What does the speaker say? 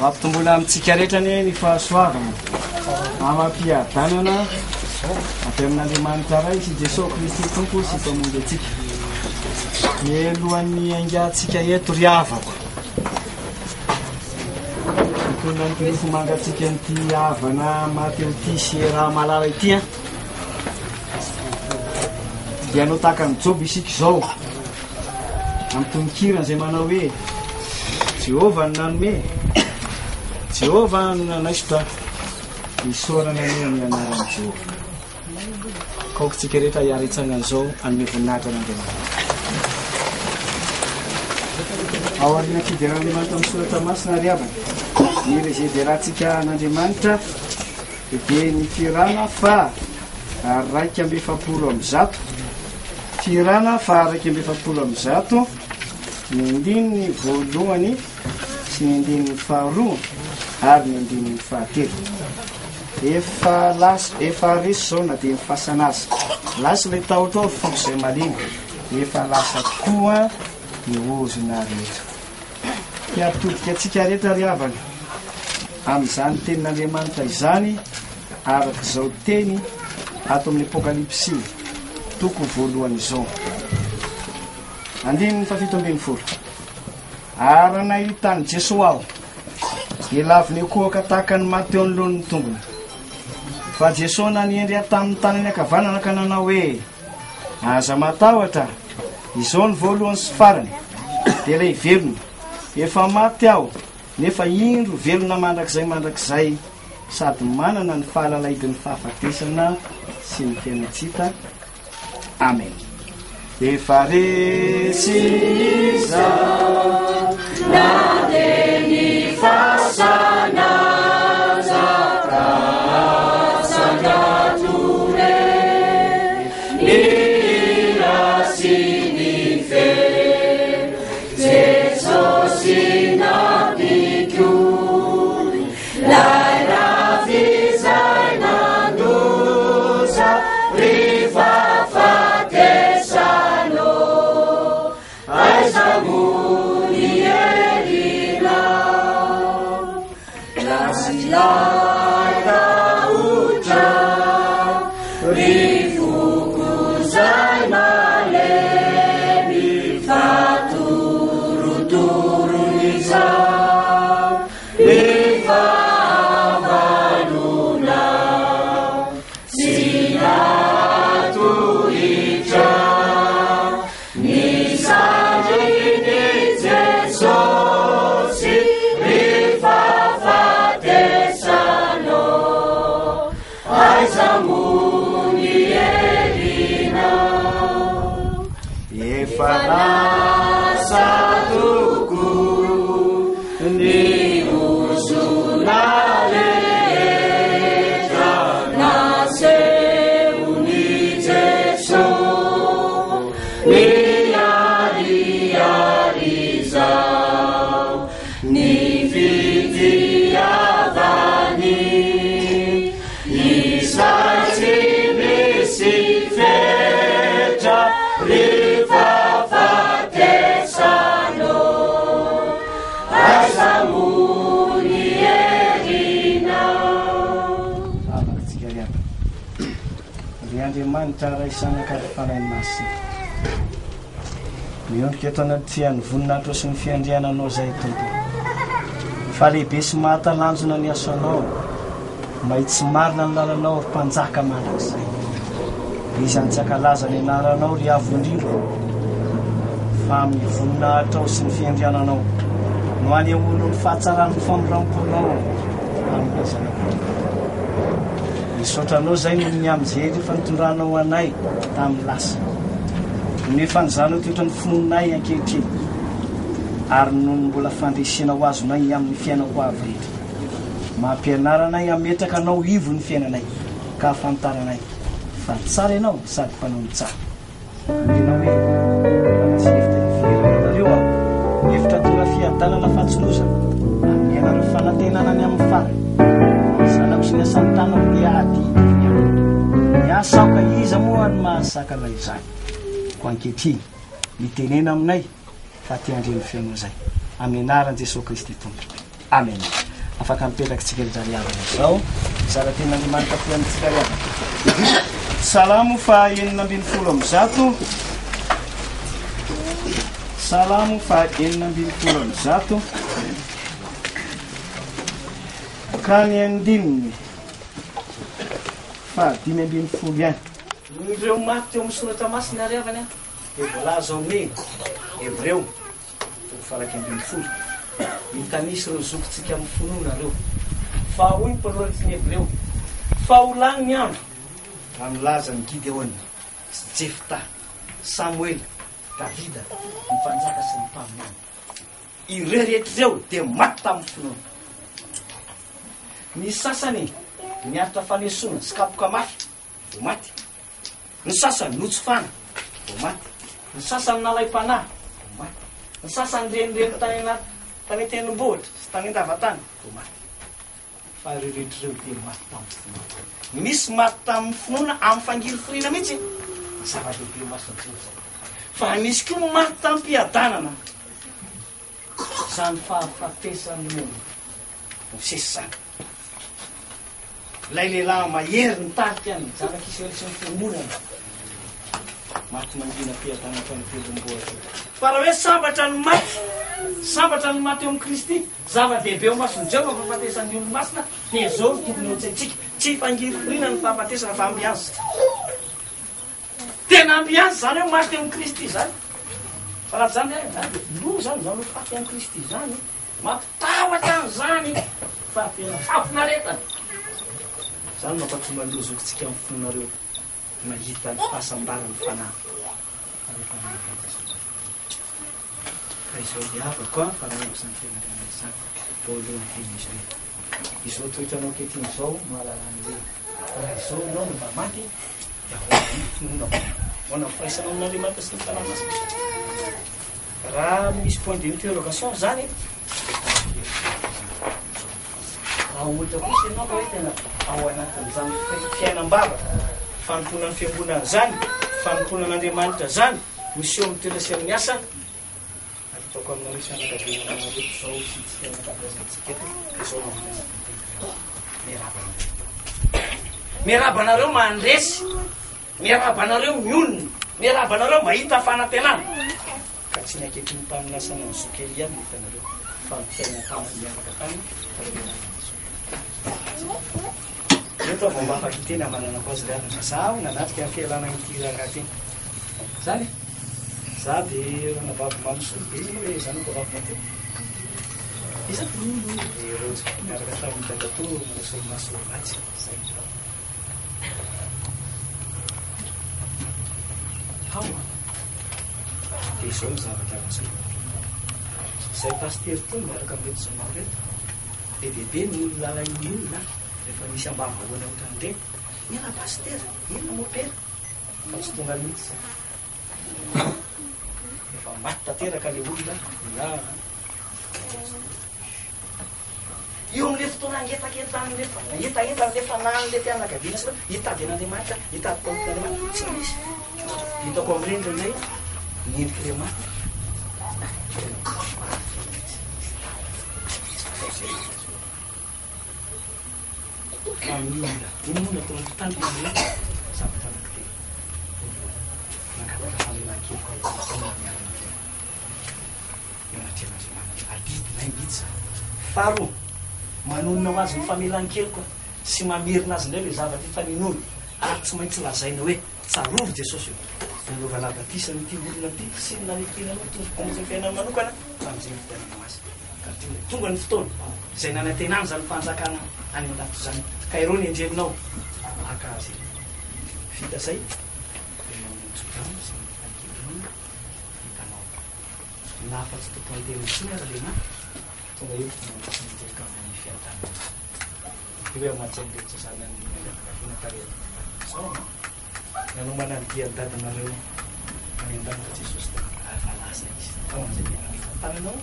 Ampitombola amintsika rehetra ny ny fahasoavana amam-piadanana avy amin'Andriamanitra ray sy Jesosy Kristy Tompo sy mpamonjy atsika. Mialohan'ny aingatsika eto ry havako, mitondra ny pirofo mangatsika nyity havana mateo ity sy raha malala ity dia anao tahaka ny Job isika izao amin'ny tononkirana izay manao hoe Jehovah no nanome, Jehovah no nanaisotra, isaorana ny anaran'i Jehovah. Kaokontsika rehetra hiaritsana an'izao anome voninahitra n'Andriamanitra. Ao aoriana fidiran'Andriamanitra amin'ny soratra masina ry havana, ny rezederantsika an'Andriamanitra dia ny firana fa 250 firana fa 250 ny andininy voalohany sy ny andininy faharoa ary ny andininy fahatelo. Efa resy zao na dia mifasana azy lasa ilay tahotra ao fonko izay maliny, efa lasa koa ny ozona rehetra. Hiatodika antsika rehetra ry havana amin'izany tenin'Andriamanitra izany araka izao teny ato amin'ny Apokalipsy toko voalohany izao 17. Ary nahitany Jesosy aho elaviny ekohaka tahaka ny maty eo anoloan'ny tongony. Fa Jesosy naniendry tamin'ny tanany ankavanana ka nanao hoe aza matahotra, izao ny voalohany sy farany dia ilay velona. Efa maty aho nefa indro velona mandrakizay sady manana ny fahalalaidy ny fahafatesana sy ny fiainatsika. Amen. Efa resy iza na dia ny fasana sangatore ny rasy ny fe Jesosy napiko lai ravizay nandosa riva fatesano aiza moni erina lasilai dautra rifukuzay malemi faturuturiza rifavaluna sinatuitra nisandrini Jesosy rifafatesano aiza moni erina efa lasa toko ny ozona rehetra naseho'ny Jesosy ny ariary zao ny fitiavany izay tsy misy fetra rehefa fatesano aiza moni erina. Avatsika riaba ry Andriamanitra raisana kadifanainy masina miondrika eto anaty voninahitra sy ny fiandriananao zay Tompo. Fa lehibe sy mahatalanjona ny asanao, mahitsy sy marina ny lalanao ry mpanjaka mandrakizay. Izany tsy ankalaza ny anaranao ry avo indrindra fa amin'ny voninahitra sy ny fiandriananao no anehoanao ny fahatsarany famoramponao amin'ny zanako. Misaotranao zay no ny amin'izay rehefa nitondranao anay tamin'ny lasa, nefa nyzanao toetra ny finoninay ankehitriny ary noho ny mbola fandresenao azonay amin'ny fiainako avy rehetra. Mampianaranay ametraka anao ivo ny fiainanay ka afantaranay fa tsara ianao sady mpanao ny tsara. Aminao hoe manasy efitra ivelanareo aho, efitra tonga fiadanana fatsolozana amin'ny anareo fanantenana ny amin'ny farany. Zanako sy ny asan'ny tanako dia ady ny asaoka iza moa ny mahasakana izany ko ankehitriny mitenena aminay fa ty andreny fiainoa zay amin'ny anaran'i Jesosy Kristy tompoko amen. Afaka mipetraka tsika ry-jariavana izao zara-ten'Andriamanitra fiainantsika riavana. Salamo fa 920 Salamo fa 920 ka ny andininy fa 520 ihany. Ireo maty teo amin'ny soratra masina riavana dia voalaza ao amin'ny Hebreo 1:20 mitanisy ireo zokintsika amin'ny finoana reo fa hoy ny mpanoratra ny Hebreo fa ho lany ny androamilaza ny Gideona, Jefta, Samuel, Davida, ny mpanjaka sy ny mpaminany. Ireo rehetr'ireo dia maty tamin'ny finoana. Ny sasany niaritra fanesona sy kapoka mafy vao maty. Ny sasany notsofana vao maty. Ny sasany nalai-panahy vao maty. Ny sasany renireny tany tendrombohitra sy tany an-davatany vao maty. Fa ireo rehetr'ireo dia maty tamin'ny finoana. Misy maty tamin'ny finoana amin'ny fangirifirina mihitsy zava-dehibe masontsy. Fa misy koa maty tamin'ny mpiadanana zany fahafatesany mono no sesy zany. Ilay lehilahy mahery nitarika any zanaka Israely sy ny fiangonana maty mangina mpiadanana tany tendrombohitra. Fa raha hoe sambatra ny maty eo amin'ny Kristy zava-dehibe eo mason'i Jehovah fahafatesany olo masina dia zao tokony ho tsaitsika. Tsy fangirifirina ny fahafatesana fa ambiansa. Tena ambiansa zany hoe maty eo amin'ny Kristy zany. Fa raha zany lo zany zany ho faty amin'ny Kristy zany mampitahotra an'izany fa tena fafinareta. Zany mampatonga an'ireo zokintsika amin'ny fononareo mahita ny fahasambarany fanahy. Fa izao diavako fa nanomboka izany fiainana izany voalohany teny izy ireny. Izao toetranao ankehitriny izao mahalalana hoe raha izao ianao no mba maty dia ahoana firaisanao amin'Andriamanitra sy ny fanahy. Raha misy point d'interrogation zany raha ohatra kosa ianao ka hoe tena ao anatin'izany fiainam-bava fanompoana ny fiangonana zany fanompoana an'Andriamanitra zany misy eo amin'ny toerana sy amin'ny asa ataoko aminareo fianakaviana reto izao sy tsy fianakaviazantsika eto izao miarabanareo mandresy, miarabanareo miolona, miarabanareo mahita fanantenana ka tsy ny akehitriny tamin'ny lasana ny zokely ihany hitanareo fa mitaina tamin'ny miaraka tany. Eto vao mba afaky tena manana ko azy riavana zaho nanatrika ny fialana ity rangaty zany za dia navavy mamsobe hoe zany ko vavy maty iza rojo miaraka tamin'ny dadatoro manasolomaso ratsy zay hawa dia izao ny zavatra azay zay pastery to miaraka amin'reto zao reto be bebe ny olona lalai'ny olona rehefa misy ambava ahoana ohatran'ireny ina pastery ina mopera fa tsy tonga mihitsy zay efa maty tanteraka le olona na eo amin'le fotoana angetakentany le fanahany le fianakaviana sy hitady an'Andriamanitra hitady taon'Andriamanitra tsy misy hitako amin'ireny indraindray niendriky le maty amin'ny olona inona tao ampitanjona zavatra anak'le nakataka famelan-keloko anatryan'Andriamanitra adidinay mihitsy faharoa manonona ho azy ny famelan-keloko sy mamerina azy indray le zavatra faninoana ary tsy maintsy lazaina hoe tsarovy Jesosy io nanaova labatisany ity olona ty sy ny nanitenanao tombokomizay fiainana manokana amin'izay fitenana azy ka tonga ny fotoana izay nanantenany zany fanjakana any an-dato zany ka ireo ny endreninao maka azy vita zay dia manontsokano sy nyfankelina hitanao nafa-tsy tompoantena sy ara le na tonga eo fomba amin'ny fiadanana ty hoe amatsain'iretsy zany anakafinakareha sao nanomana ny dia dadanareo any an-danitra Jesosy dia avalasa izy ao amin'izay tananao